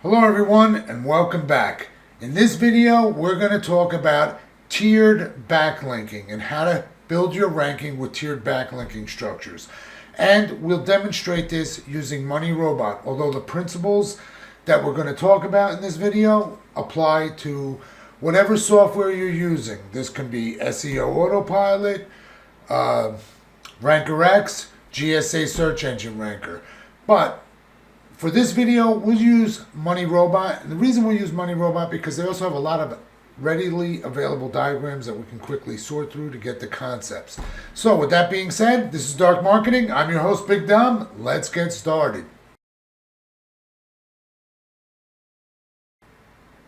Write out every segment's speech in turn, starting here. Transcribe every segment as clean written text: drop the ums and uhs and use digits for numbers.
Hello everyone and welcome back. In this video we're going to talk about tiered backlinking and how to build your ranking with tiered backlinking structures. And we'll demonstrate this using MoneyRobot, although the principles that we're going to talk about in this video apply to whatever software you're using. This can be SEO Autopilot, RankerX, GSA Search Engine Ranker. But for this video, we'll use MoneyRobot. And the reason we'll use MoneyRobot because they also have a lot of readily available diagrams that we can quickly sort through to get the concepts. So with that being said, this is Dark Marketing. I'm your host, Big Dom. Let's get started.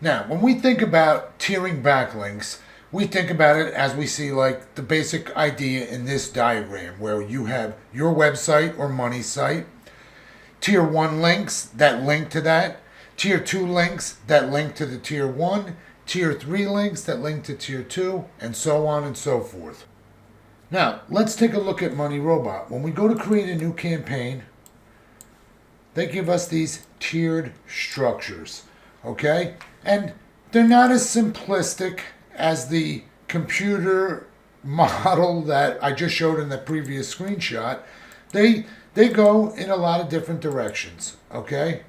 Now, when we think about tiering backlinks, we think about it as we see like the basic idea in this diagram where you have your website or money site, Tier 1 links that link to that, Tier 2 links that link to the Tier 1, Tier 3 links that link to Tier 2, and so on and so forth. Now, let's take a look at MoneyRobot. When we go to create a new campaign, they give us these tiered structures, okay? And they're not as simplistic as the computer model that I just showed in the previous screenshot. They go in a lot of different directions, okay?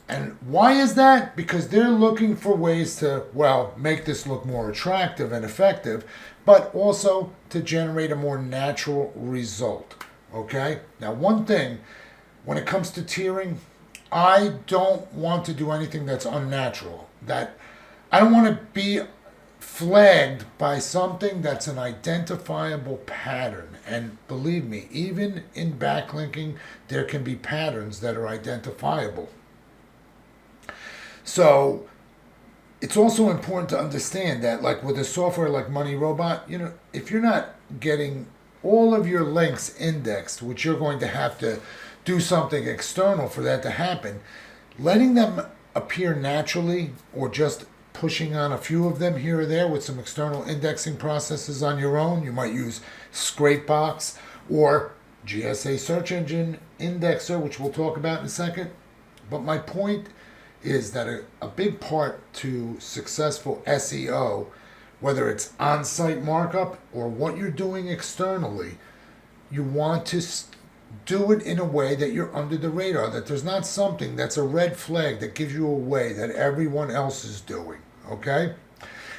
And why is that? Because they're looking for ways to, well, make this look more attractive and effective, but also to generate a more natural result, okay? Now, one thing, when it comes to tiering, I don't want to do anything that's unnatural. That I don't want to be flagged by something that's an identifiable pattern. And believe me, even in backlinking, there can be patterns that are identifiable. So it's also important to understand that, like with a software like MoneyRobot, you know, if you're not getting all of your links indexed, which you're going to have to do something external for that to happen, letting them appear naturally or just pushing on a few of them here or there with some external indexing processes on your own. You might use Scrapebox or GSA Search Engine Indexer, which we'll talk about in a second. But my point is that a big part to successful SEO, whether it's on-site markup or what you're doing externally, you want to do it in a way that you're under the radar, that there's not something that's a red flag that gives you away that everyone else is doing, okay?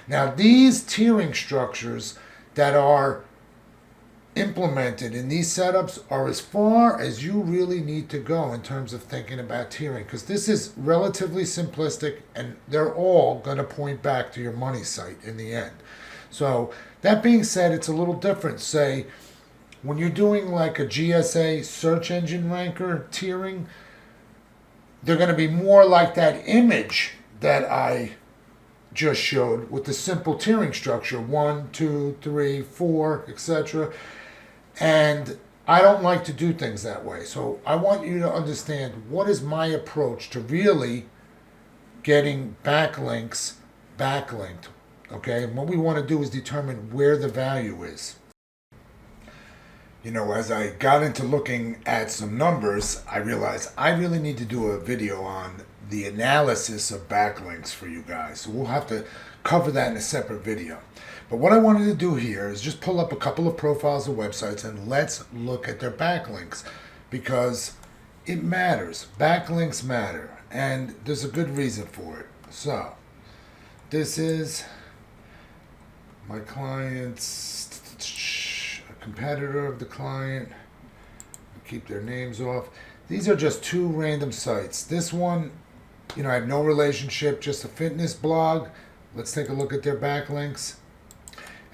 Now, these tiering structures that are implemented in these setups are as far as you really need to go in terms of thinking about tiering, because this is relatively simplistic and they're all going to point back to your money site in the end. So that being said, it's a little different. Say, when you're doing like a GSA search engine ranker tiering, they're going to be more like that image that I just showed with the simple tiering structure, 1, 2, 3, 4, etc. And I don't like to do things that way. So I want you to understand what is my approach to really getting backlinks backlinked. Okay, and what we want to do is determine where the value is. You know, as I got into looking at some numbers, I realized I really need to do a video on the analysis of backlinks for you guys. So we'll have to cover that in a separate video. But what I wanted to do here is just pull up a couple of profiles of websites and let's look at their backlinks, because it matters. Backlinks matter, and there's a good reason for it. So this is my client's competitor of the client. Keep their names off. These are just two random sites. This one, you know, I have no relationship, just a fitness blog. Let's take a look at their backlinks.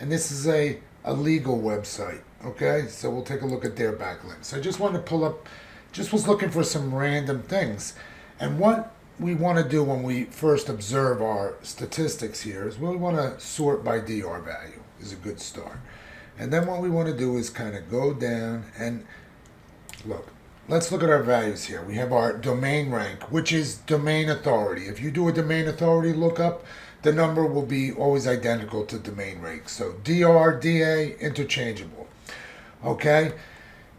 And this is a legal website. Okay, so we'll take a look at their backlinks. I just wanted to pull up, just was looking for some random things. And what we want to do when we first observe our statistics here is we want to sort by DR value is a good start. And then what we want to do is kind of go down and look. Let's look at our values here. We have our domain rank, which is domain authority. If you do a domain authority lookup, the number will be always identical to domain rank. So DR, DA, interchangeable. Okay.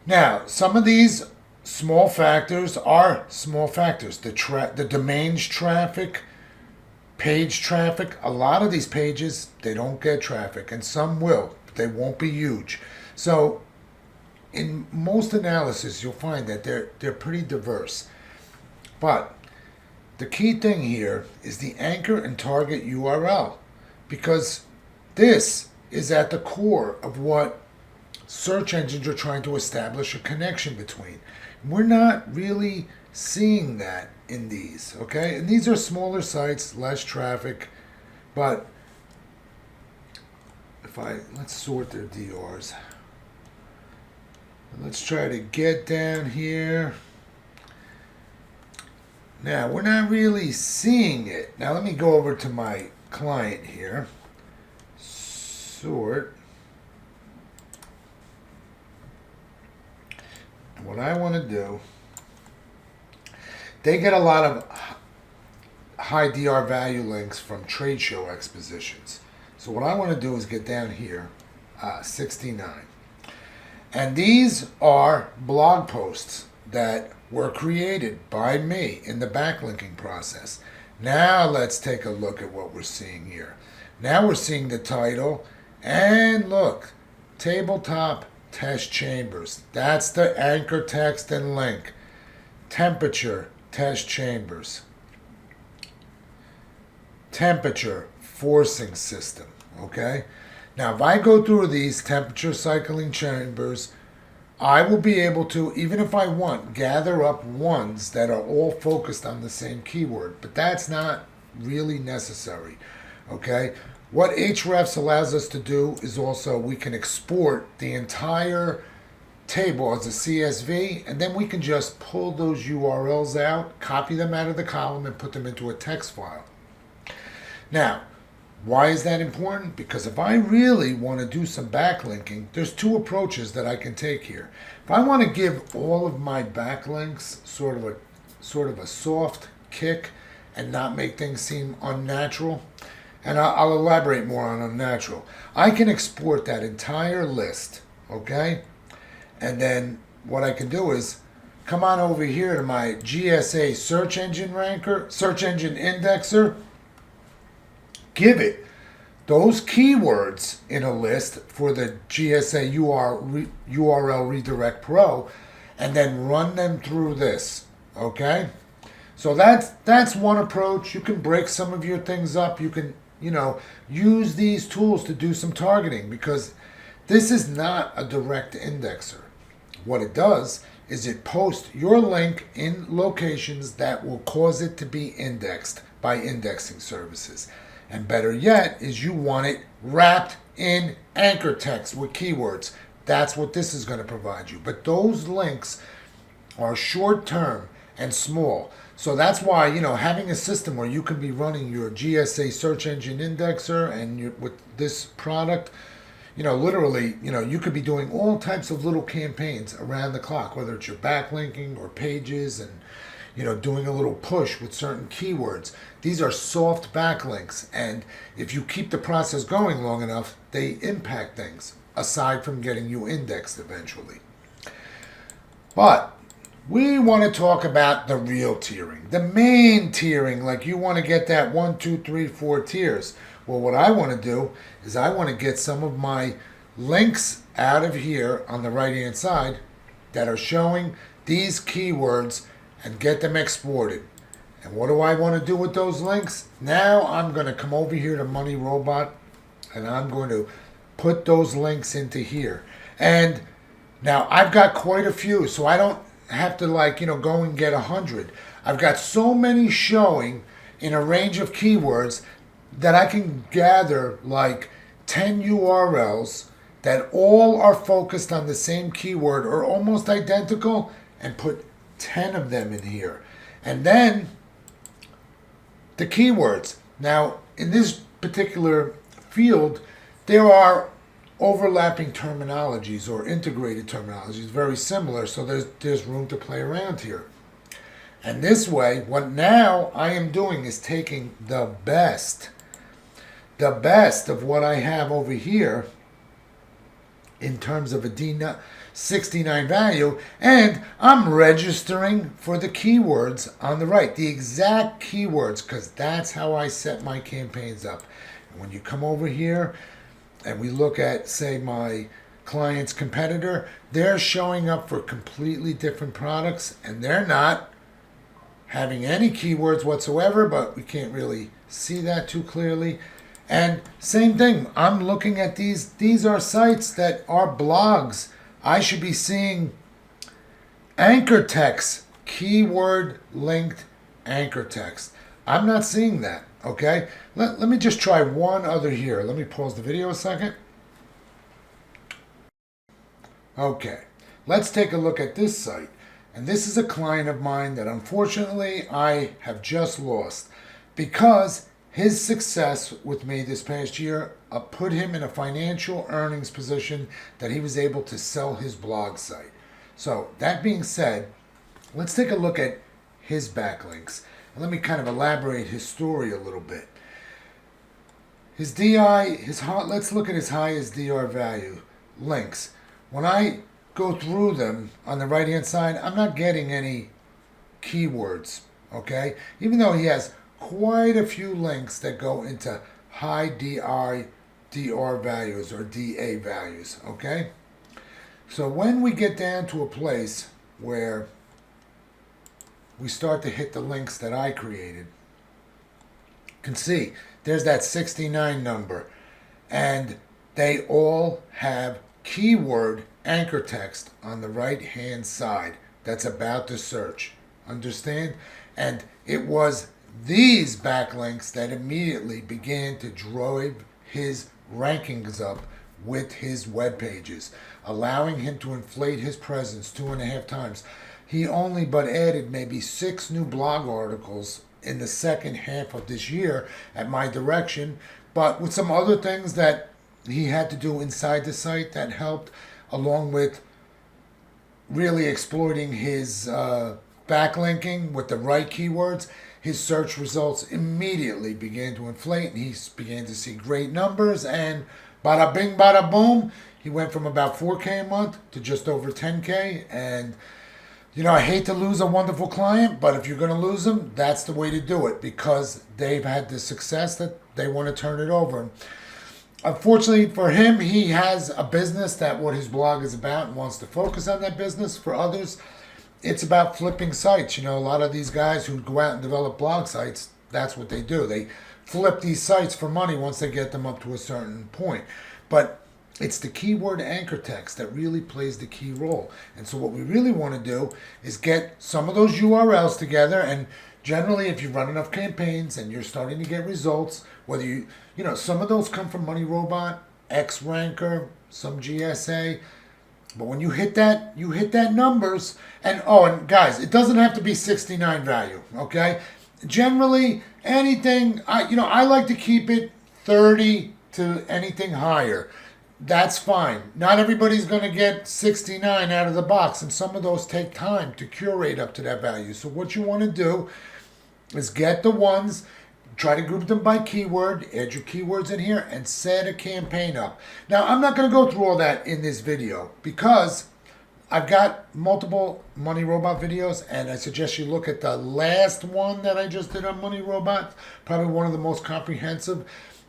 Now, some of these small factors are small factors. The domains traffic, page traffic, a lot of these pages, they don't get traffic, and some will, but they won't be huge. So in most analysis, you'll find that they're pretty diverse. But the key thing here is the anchor and target URL, because this is at the core of what search engines are trying to establish a connection between. We're not really seeing that in these, okay? And these are smaller sites, less traffic, but let's sort their DRs. Let's try to get down here. Now, we're not really seeing it. Now, let me go over to my client here. Sort. And what I want to do, they get a lot of high DR value links from trade show expositions. So what I want to do is get down here, 69. And these are blog posts that were created by me in the backlinking process. Now let's take a look at what we're seeing here. Now we're seeing the title, and look, tabletop test chambers. That's the anchor text and link. Temperature test chambers. Temperature forcing system, okay? Now if I go through these temperature cycling chambers, I will be able to, even if I want, gather up ones that are all focused on the same keyword, but that's not really necessary, okay? What Hrefs allows us to do is also we can export the entire table as a CSV, and then we can just pull those URLs out, copy them out of the column, and put them into a text file. Now, why is that important? Because if I really want to do some backlinking, there's two approaches that I can take here. If I want to give all of my backlinks sort of a soft kick and not make things seem unnatural, and I'll elaborate more on unnatural, I can export that entire list, okay? And then what I can do is come on over here to my GSA search engine indexer, give it those keywords in a list for the GSA URL Redirect Pro, and then run them through this, okay? So that's one approach. You can break some of your things up. You can, use these tools to do some targeting, because this is not a direct indexer. What it does is it posts your link in locations that will cause it to be indexed by indexing services. And better yet is you want it wrapped in anchor text with keywords. That's what this is going to provide you. But those links are short term and small. So that's why, having a system where you can be running your GSA search engine indexer and with this product, literally, you could be doing all types of little campaigns around the clock, whether it's your backlinking or pages and, doing a little push with certain keywords. These are soft backlinks, and if you keep the process going long enough, they impact things, aside from getting you indexed eventually. But we want to talk about the real tiering, the main tiering, like you want to get that 1, 2, 3, 4 tiers. Well, what I want to do is I want to get some of my links out of here on the right-hand side that are showing these keywords and get them exported. And what do I want to do with those links? Now I'm going to come over here to MoneyRobot, and I'm going to put those links into here. And now I've got quite a few, so I don't have to go and get 100. I've got so many showing in a range of keywords that I can gather 10 URLs that all are focused on the same keyword or almost identical, and put 10 of them in here. And then the keywords. Now, in this particular field, there are overlapping terminologies or integrated terminologies, very similar, so there's room to play around here. And this way, what now I am doing is taking the best of what I have over here in terms of a 69 value, and I'm registering for the keywords on the right, the exact keywords, because that's how I set my campaigns up. And when you come over here and we look at, say, my client's competitor, they're showing up for completely different products, and they're not having any keywords whatsoever, but we can't really see that too clearly. And same thing, I'm looking at these are sites that are blogs. I should be seeing anchor text, keyword linked anchor text. I'm not seeing that, okay? Let me just try one other here. Let me pause the video a second. Okay, let's take a look at this site. And this is a client of mine that unfortunately I have just lost because his success with me this past year put him in a financial earnings position that he was able to sell his blog site. So that being said, let's take a look at his backlinks. And let me kind of elaborate his story a little bit. His DI, let's look at his highest DR value links. When I go through them on the right hand side, I'm not getting any keywords, okay? Even though he has quite a few links that go into high DR values or DA values, okay? So when we get down to a place where we start to hit the links that I created, you can see there's that 69 number, and they all have keyword anchor text on the right hand side that's about to search. Understand? And it was these backlinks that immediately began to drive his rankings up with his web pages, allowing him to inflate his presence 2.5 times. He only but added maybe 6 new blog articles in the second half of this year at my direction, but with some other things that he had to do inside the site that helped, along with really exploiting his backlinking with the right keywords. His search results immediately began to inflate, and he began to see great numbers, and bada bing, bada boom, he went from about 4K a month to just over 10K. And you know, I hate to lose a wonderful client, but if you're going to lose them, that's the way to do it, because they've had the success that they want to turn it over. Unfortunately for him, he has a business that what his blog is about and wants to focus on that business. For others, it's about flipping sites. You know, a lot of these guys who go out and develop blog sites, that's what they do. They flip these sites for money once they get them up to a certain point. But it's the keyword anchor text that really plays the key role. And so what we really want to do is get some of those URLs together, and generally if you run enough campaigns and you're starting to get results, whether you know, some of those come from MoneyRobot, X-Ranker, some GSA, but when you hit that numbers, and and guys, it doesn't have to be 69 value, okay? Generally, anything, I like to keep it 30 to anything higher. That's fine. Not everybody's going to get 69 out of the box, and some of those take time to curate up to that value. So what you want to do is get the ones, try to group them by keyword, add your keywords in here, and set a campaign up. Now, I'm not going to go through all that in this video because I've got multiple MoneyRobot videos, and I suggest you look at the last one that I just did on MoneyRobot, probably one of the most comprehensive,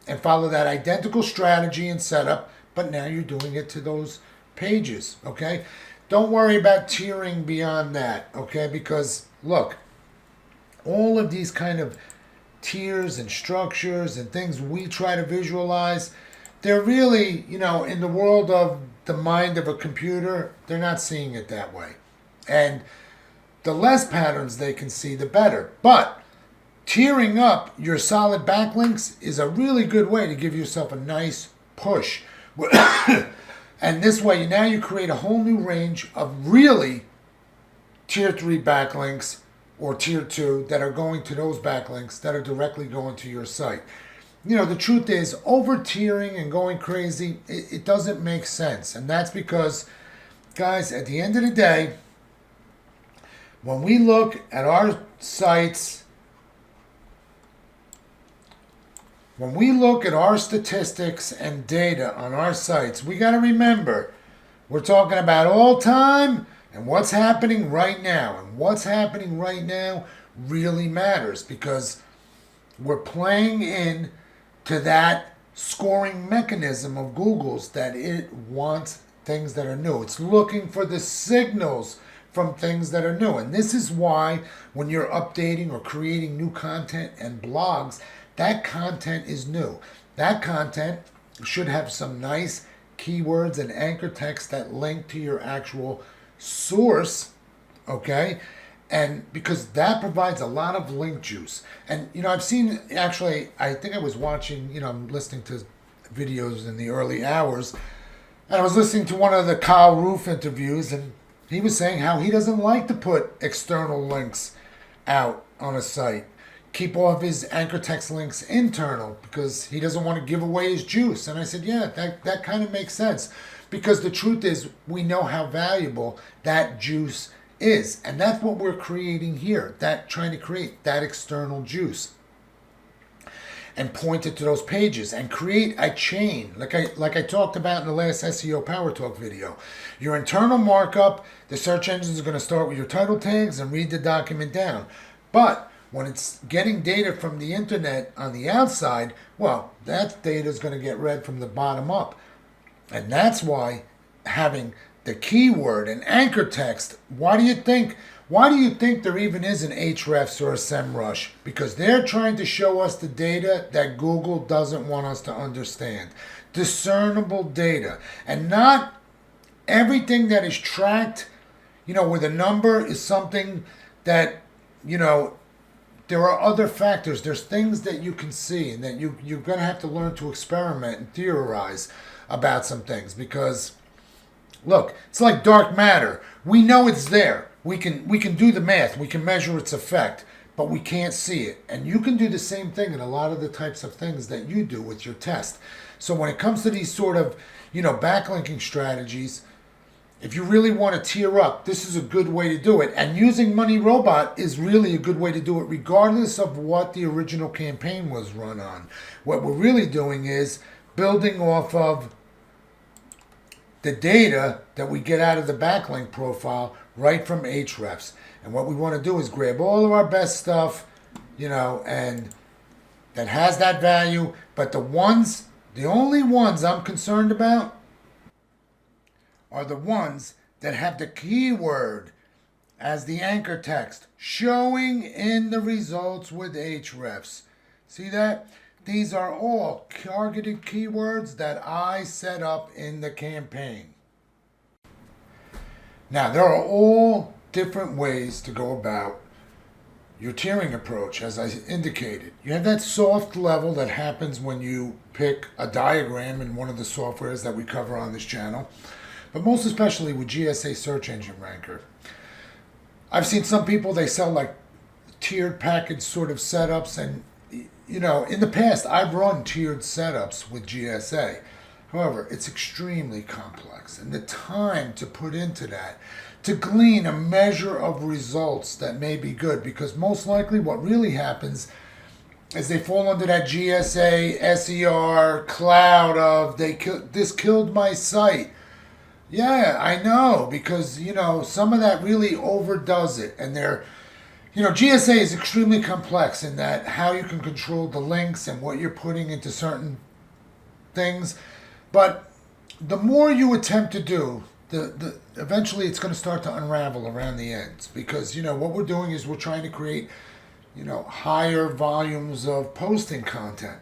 and follow that identical strategy and setup, but now you're doing it to those pages, okay? Don't worry about tiering beyond that, okay? Because, look, all of these kind of tiers and structures and things we try to visualize, they're really, in the world of the mind of a computer, they're not seeing it that way. And the less patterns they can see, the better. But tiering up your solid backlinks is a really good way to give yourself a nice push. And this way, now you create a whole new range of really tier 3 backlinks or tier 2 that are going to those backlinks that are directly going to your site. The truth is, over tiering and going crazy, it doesn't make sense. And that's because, guys, at the end of the day, when we look at our sites, when we look at our statistics and data on our sites, we got to remember, We're talking about all time and what's happening right now. And what's happening right now really matters because we're playing in to that scoring mechanism of Google's that it wants things that are new. It's looking for the signals from things that are new. And this is why when you're updating or creating new content and blogs, that content is new. That content should have some nice keywords and anchor text that link to your actual source, okay? And because that provides a lot of link juice. And, I've seen, actually, I think I was watching, I'm listening to videos in the early hours, and I was listening to one of the Kyle Roof interviews, and he was saying how he doesn't like to put external links out on a site. Keep all of his anchor text links internal because he doesn't want to give away his juice. And I said, yeah, that kind of makes sense. Because the truth is, we know how valuable that juice is. And that's what we're creating here. Trying to create that external juice. And point it to those pages and create a chain like I talked about in the last SEO Power Talk video. Your internal markup, the search engine is going to start with your title tags and read the document down. But when it's getting data from the internet on the outside, well, that data is going to get read from the bottom up. And that's why having the keyword and anchor text, why do you think there even is an Ahrefs or a SEMrush? Because they're trying to show us the data that Google doesn't want us to understand. Discernible data. And not everything that is tracked, with a number is something that, there are other factors. There's things that you can see and that you're going to have to learn to experiment and theorize about some things. Because, look, it's like dark matter. We know it's there. We can do the math. We can measure its effect, but we can't see it. And you can do the same thing in a lot of the types of things that you do with your test. So when it comes to these sort of, backlinking strategies, if you really want to tier up, this is a good way to do it. And using MoneyRobot is really a good way to do it, regardless of what the original campaign was run on. What we're really doing is building off of the data that we get out of the backlink profile right from Ahrefs. And what we want to do is grab all of our best stuff, and that has that value. But the only ones I'm concerned about are the ones that have the keyword as the anchor text showing in the results with Ahrefs. See that? These are all targeted keywords that I set up in the campaign. Now, there are all different ways to go about your tiering approach, as I indicated. You have that soft level that happens when you pick a diagram in one of the softwares that we cover on this channel, but most especially with GSA Search Engine Ranker. I've seen some people, they sell like tiered package sort of setups, and in the past I've run tiered setups with GSA. However, it's extremely complex, and the time to put into that, to glean a measure of results that may be good, because most likely what really happens is they fall under that GSA, SER cloud of this killed my site. Yeah, I know, because, some of that really overdoes it. And GSA is extremely complex in that how you can control the links and what you're putting into certain things. But the more you attempt to do, eventually it's going to start to unravel around the ends. Because, what we're doing is we're trying to create, higher volumes of posting content.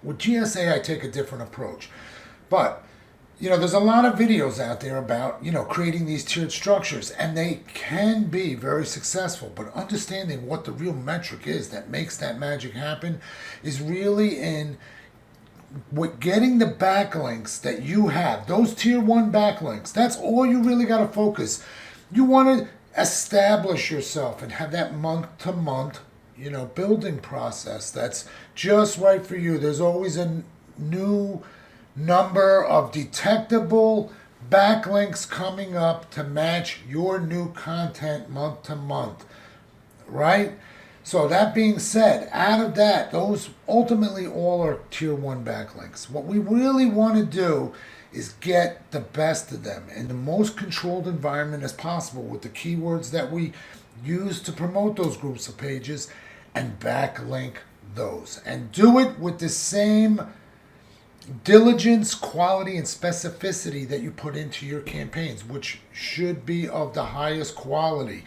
With GSA, I take a different approach. But there's a lot of videos out there about, creating these tiered structures, and they can be very successful, but understanding what the real metric is that makes that magic happen is really in getting the backlinks that you have, those tier 1 backlinks. That's all you really got to focus. You want to establish yourself and have that month-to-month, building process that's just right for you. There's always a new number of detectable backlinks coming up to match your new content month to month, right? So that being said, out of that, those ultimately all are tier 1 backlinks. What we really want to do is get the best of them in the most controlled environment as possible with the keywords that we use to promote those groups of pages and backlink those. And do it with the same diligence, quality, and specificity that you put into your campaigns, which should be of the highest quality.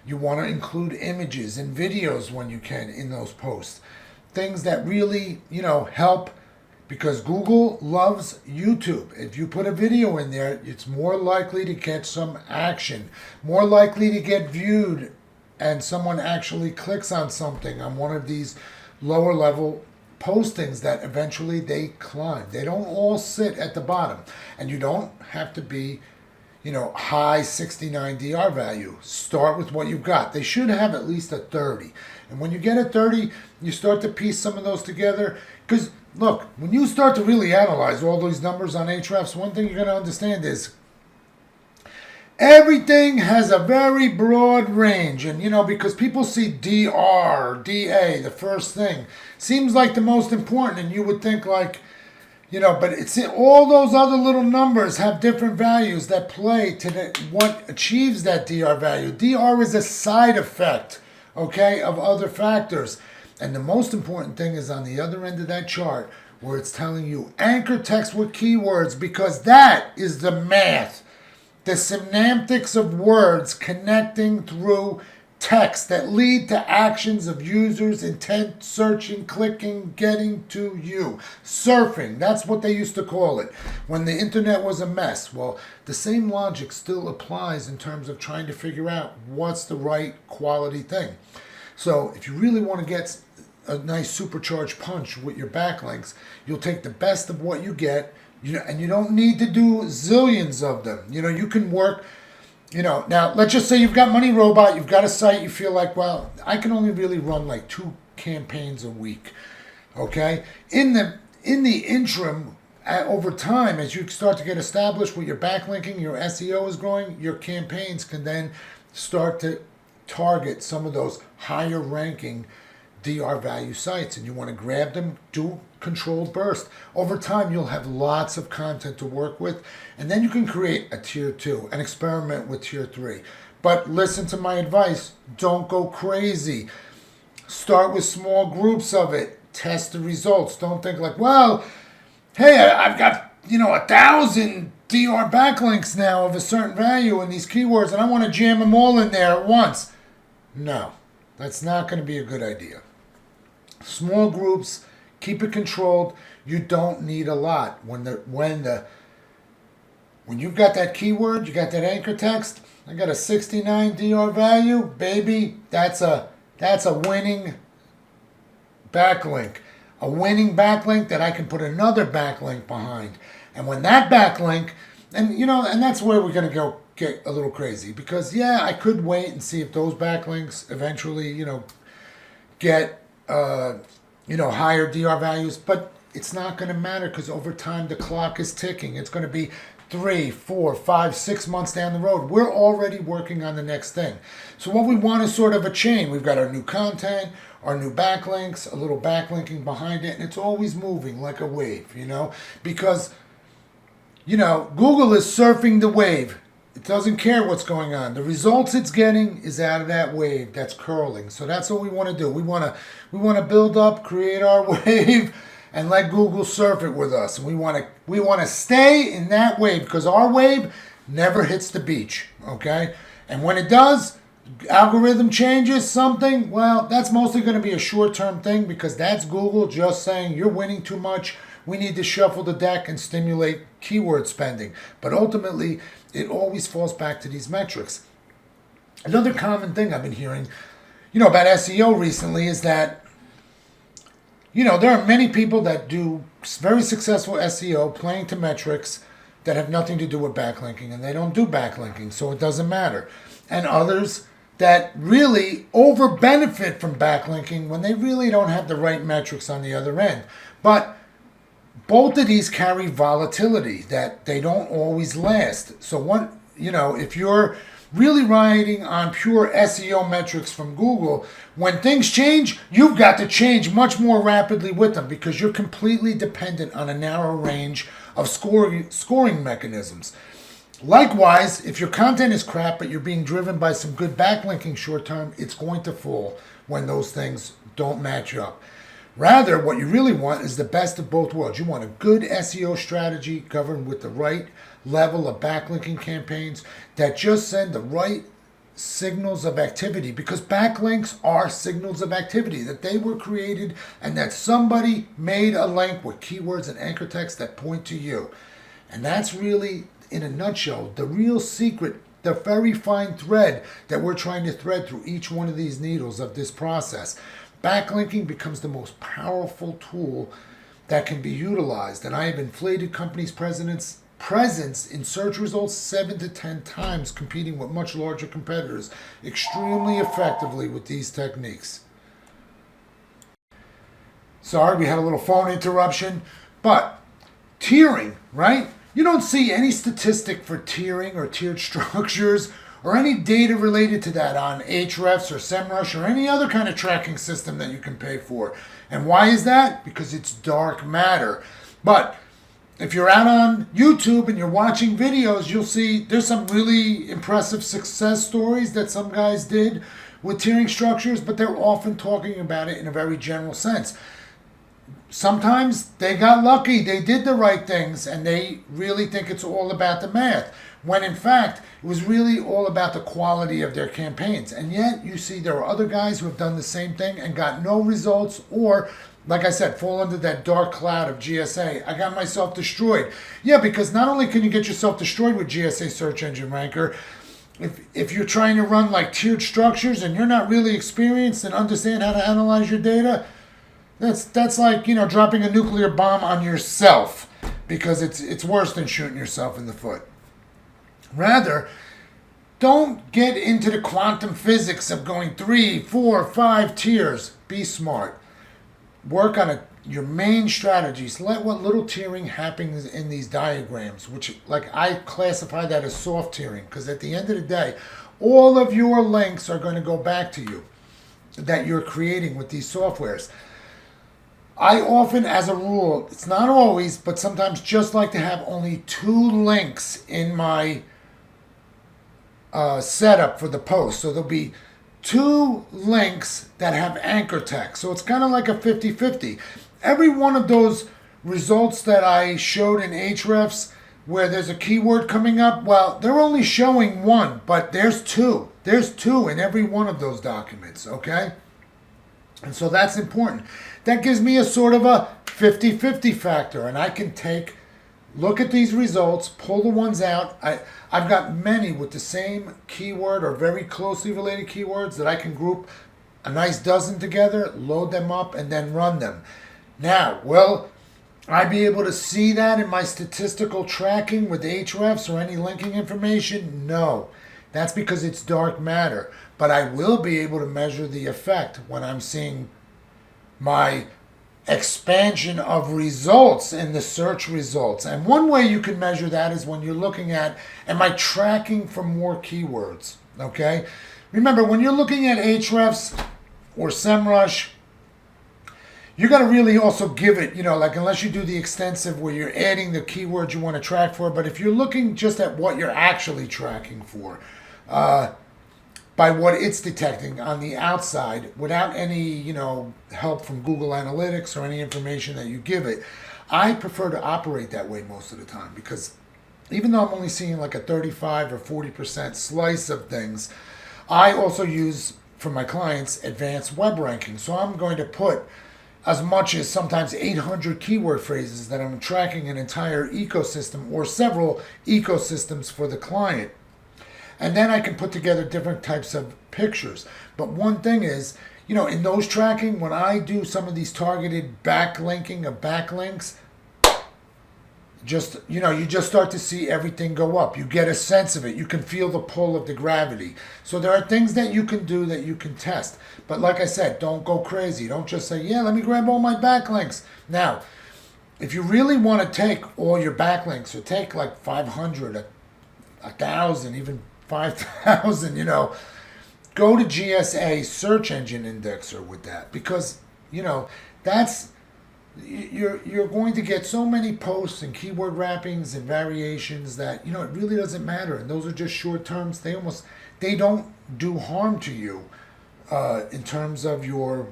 You want to include images and videos when you can in those posts. Things that really, help, because Google loves YouTube. If you put a video in there, it's more likely to get some action, more likely to get viewed, and someone actually clicks on something on one of these lower level postings that eventually they climb. They don't all sit at the bottom. And you don't have to be, high 69 DR value. Start with what you've got. They should have at least a 30. And when you get a 30, you start to piece some of those together. Because, look, when you start to really analyze all these numbers on Ahrefs, one thing you're going to understand is everything has a very broad range. And, because people see DR, DA, the first thing, seems like the most important. And you would think like, but it's all those other little numbers have different values that play to what achieves that DR value. DR is a side effect, okay, of other factors. And the most important thing is on the other end of that chart where it's telling you anchor text with keywords, because that is the math, the semantics of words connecting through text that lead to actions of users, intent, searching, clicking, getting to you. Surfing, that's what they used to call it when the internet was a mess. Well, the same logic still applies in terms of trying to figure out what's the right quality thing. So if you really want to get a nice supercharged punch with your backlinks, you'll take the best of what you get, and you don't need to do zillions of them. You can work. Now let's just say you've got MoneyRobot, you've got a site, you feel like, well, I can only really run like 2 campaigns a week. Okay? In the interim, over time, as you start to get established with your backlinking, your SEO is growing, your campaigns can then start to target some of those higher ranking DR value sites, and you want to grab them, do controlled burst. Over time, you'll have lots of content to work with, and then you can create a tier 2 and experiment with tier 3. But listen to my advice, don't go crazy. Start with small groups of it, test the results. Don't think like, well, hey, I've got 1,000 DR backlinks now of a certain value in these keywords, and I want to jam them all in there at once. No, that's not going to be a good idea. Small groups, keep it controlled. You don't need a lot. When you've got that keyword, you got that anchor text, I got a 69 DR value, baby, that's a winning backlink. A winning backlink that I can put another backlink behind. And when that backlink, and that's where we're going to get a little crazy, because I could wait and see if those backlinks eventually, get higher DR values, but it's not going to matter, because over time the clock is ticking. It's going to be 3, 4, 5, 6 months down the road. We're already working on the next thing. So what we want is sort of a chain. We've got our new content, our new backlinks, a little backlinking behind it, and it's always moving like a wave, because Google is surfing the wave. It doesn't care what's going on. The results it's getting is out of that wave that's curling. So that's what we want to do. We want to build up, create our wave, and let Google surf it with us. And we want to stay in that wave, because our wave never hits the beach. Okay? And when it does, algorithm changes something. Well, that's mostly going to be a short-term thing, because that's Google just saying you're winning too much. We need to shuffle the deck and stimulate keyword spending. But ultimately, it always falls back to these metrics. Another common thing I've been hearing, about SEO recently is that, there are many people that do very successful SEO playing to metrics that have nothing to do with backlinking, and they don't do backlinking, so it doesn't matter. And others that really over benefit from backlinking when they really don't have the right metrics on the other end. But both of these carry volatility that they don't always last. So if you're really riding on pure SEO metrics from Google, when things change, you've got to change much more rapidly with them because you're completely dependent on a narrow range of scoring mechanisms. Likewise, if your content is crap but you're being driven by some good backlinking short term, it's going to fall when those things don't match up. Rather, what you really want is the best of both worlds. You want a good SEO strategy governed with the right level of backlinking campaigns that just send the right signals of activity, because backlinks are signals of activity, that they were created and that somebody made a link with keywords and anchor text that point to you. And that's really, in a nutshell, the real secret, the very fine thread that we're trying to thread through each one of these needles of this process. Backlinking becomes the most powerful tool that can be utilized, and I have inflated companies' presence in search results 7 to 10 times, competing with much larger competitors extremely effectively with these techniques. Sorry, we had a little phone interruption, but tiering, right? You don't see any statistic for tiering or tiered structures or any data related to that on Ahrefs or SEMrush or any other kind of tracking system that you can pay for. And why is that? Because it's dark matter. But if you're out on YouTube and you're watching videos, you'll see there's some really impressive success stories that some guys did with tiering structures, but they're often talking about it in a very general sense. Sometimes they got lucky, they did the right things, and they really think it's all about the math, when in fact it was really all about the quality of their campaigns. And yet you see there are other guys who have done the same thing and got no results, or like I said, fall under that dark cloud of GSA. I got myself destroyed. Yeah, because not only can you get yourself destroyed with GSA Search Engine Ranker, if you're trying to run like tiered structures and you're not really experienced and understand how to analyze your data, that's like, dropping a nuclear bomb on yourself, because it's worse than shooting yourself in the foot. Rather, don't get into the quantum physics of going 3, 4, 5 tiers. Be smart. Work on your main strategies. Let what little tiering happens in these diagrams, which like I classify that as soft tiering, because at the end of the day, all of your links are going to go back to you that you're creating with these softwares. I often, as a rule, it's not always, but sometimes just like to have only 2 links in my setup for the post. So there'll be 2 links that have anchor text. So it's kind of like a 50-50. Every one of those results that I showed in Ahrefs where there's a keyword coming up, well, they're only showing 1, but there's 2. There's 2 in every one of those documents, okay? And so that's important. That gives me a sort of a 50-50 factor, and I can look at these results, pull the ones out. I've got many with the same keyword or very closely related keywords that I can group a nice dozen together, load them up, and then run them. Now, will I be able to see that in my statistical tracking with Ahrefs or any linking information? No. That's because it's dark matter. But I will be able to measure the effect when I'm seeing my expansion of results in the search results. And one way you can measure that is when you're looking at, am I tracking for more keywords? Okay? Remember, when you're looking at Ahrefs or SEMrush, you got to really also give it, like unless you do the extensive where you're adding the keywords you want to track for, but if you're looking just at what you're actually tracking for, by what it's detecting on the outside without any, help from Google Analytics or any information that you give it, I prefer to operate that way most of the time, because even though I'm only seeing like a 35 or 40% slice of things, I also use, for my clients, advanced web ranking. So I'm going to put as much as sometimes 800 keyword phrases that I'm tracking an entire ecosystem or several ecosystems for the client. And then I can put together different types of pictures. But one thing is, in those tracking, when I do some of these targeted backlinking of backlinks, you just start to see everything go up. You get a sense of it. You can feel the pull of the gravity. So there are things that you can do that you can test. But like I said, don't go crazy. Don't just say, yeah, let me grab all my backlinks. Now, if you really want to take all your backlinks, or take like 500, 1,000, even 5,000, go to GSA search engine indexer with that, because, that's, you're going to get so many posts and keyword wrappings and variations that, it really doesn't matter. And those are just short terms. They don't do harm to you in terms of your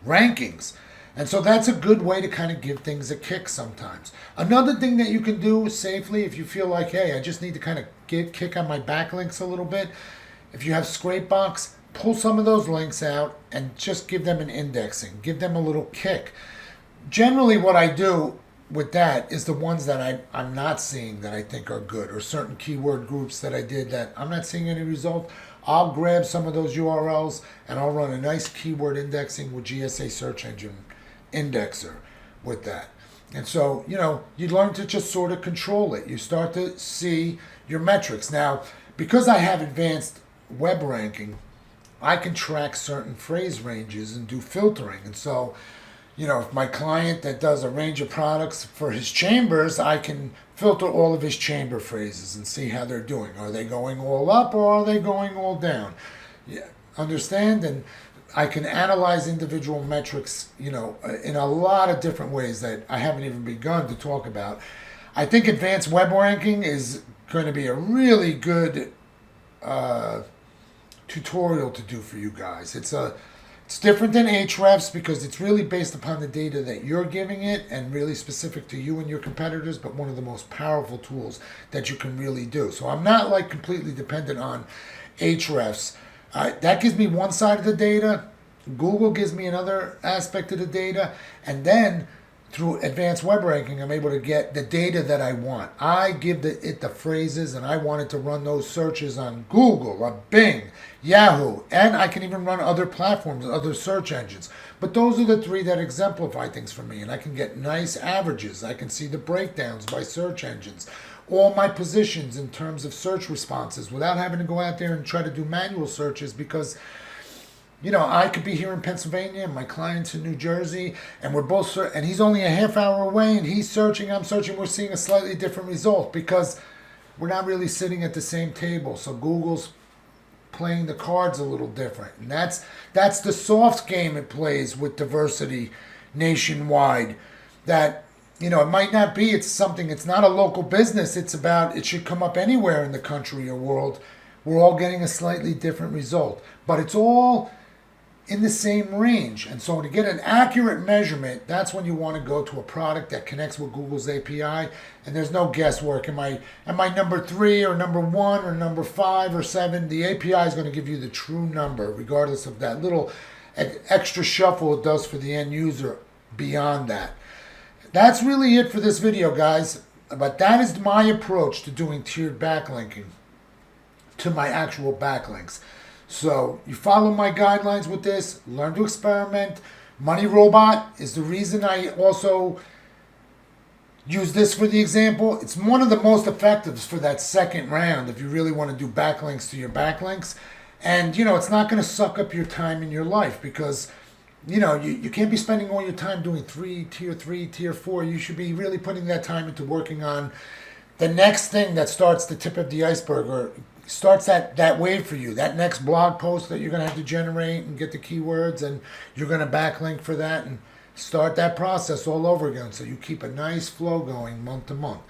rankings. And so that's a good way to kind of give things a kick sometimes. Another thing that you can do safely, if you feel like, hey, I just need to kind of kick on my backlinks a little bit, if you have Scrapebox, pull some of those links out and just give them an indexing. Give them a little kick. Generally, what I do with that is the ones that I'm not seeing that I think are good, or certain keyword groups that I did that I'm not seeing any result. I'll grab some of those URLs and I'll run a nice keyword indexing with GSA search engine indexer with that. And so, you learn to just sort of control it. You start to see your metrics. Now, because I have advanced web ranking, I can track certain phrase ranges and do filtering. And so, if my client that does a range of products for his chambers, I can filter all of his chamber phrases and see how they're doing. Are they going all up or are they going all down? Yeah, understand? And I can analyze individual metrics, in a lot of different ways that I haven't even begun to talk about. I think advanced web ranking is going to be a really good tutorial to do for you guys. It's different than Ahrefs because it's really based upon the data that you're giving it and really specific to you and your competitors, but one of the most powerful tools that you can really do. So I'm not like completely dependent on Ahrefs. That gives me one side of the data. Google gives me another aspect of the data. And then through advanced web ranking, I'm able to get the data that I want. I give it the phrases, and I want it to run those searches on Google, on Bing, Yahoo, and I can even run other platforms, other search engines. But those are the three that exemplify things for me, and I can get nice averages. I can see the breakdowns by search engines, all my positions in terms of search responses without having to go out there and try to do manual searches, because I could be here in Pennsylvania and my client's in New Jersey, and we're both and he's only a half hour away and he's searching, I'm searching, we're seeing a slightly different result because we're not really sitting at the same table. So Google's playing the cards a little different. And that's the soft game it plays with diversity nationwide. That, it might not be, it's not a local business. It should come up anywhere in the country or world. We're all getting a slightly different result, but it's all in the same range. And so to get an accurate measurement, that's when you want to go to a product that connects with Google's API, and there's no guesswork. Am I number 3 or number 1 or number 5 or 7? The API is going to give you the true number, regardless of that little extra shuffle it does for the end user beyond that. That's really it for this video, guys. But that is my approach to doing tiered backlinking to my actual backlinks. So you follow my guidelines with this, learn to experiment. MoneyRobot is the reason I also use this for the example. It's one of the most effective for that second round if you really want to do backlinks to your backlinks. And, it's not going to suck up your time in your life because, you can't be spending all your time doing tier 3, tier 4. You should be really putting that time into working on the next thing that starts the tip of the iceberg or starts that wave for you, that next blog post that you're going to have to generate and get the keywords, and you're going to backlink for that and start that process all over again so you keep a nice flow going month to month.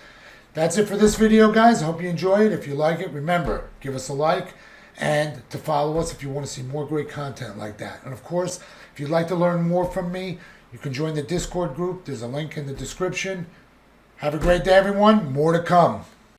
That's it for this video, guys. I hope you enjoy it. If you like it, remember, give us a like and to follow us if you want to see more great content like that. And of course, if you'd like to learn more from me, you can join the Discord group. There's a link in the description. Have a great day, everyone. More to come.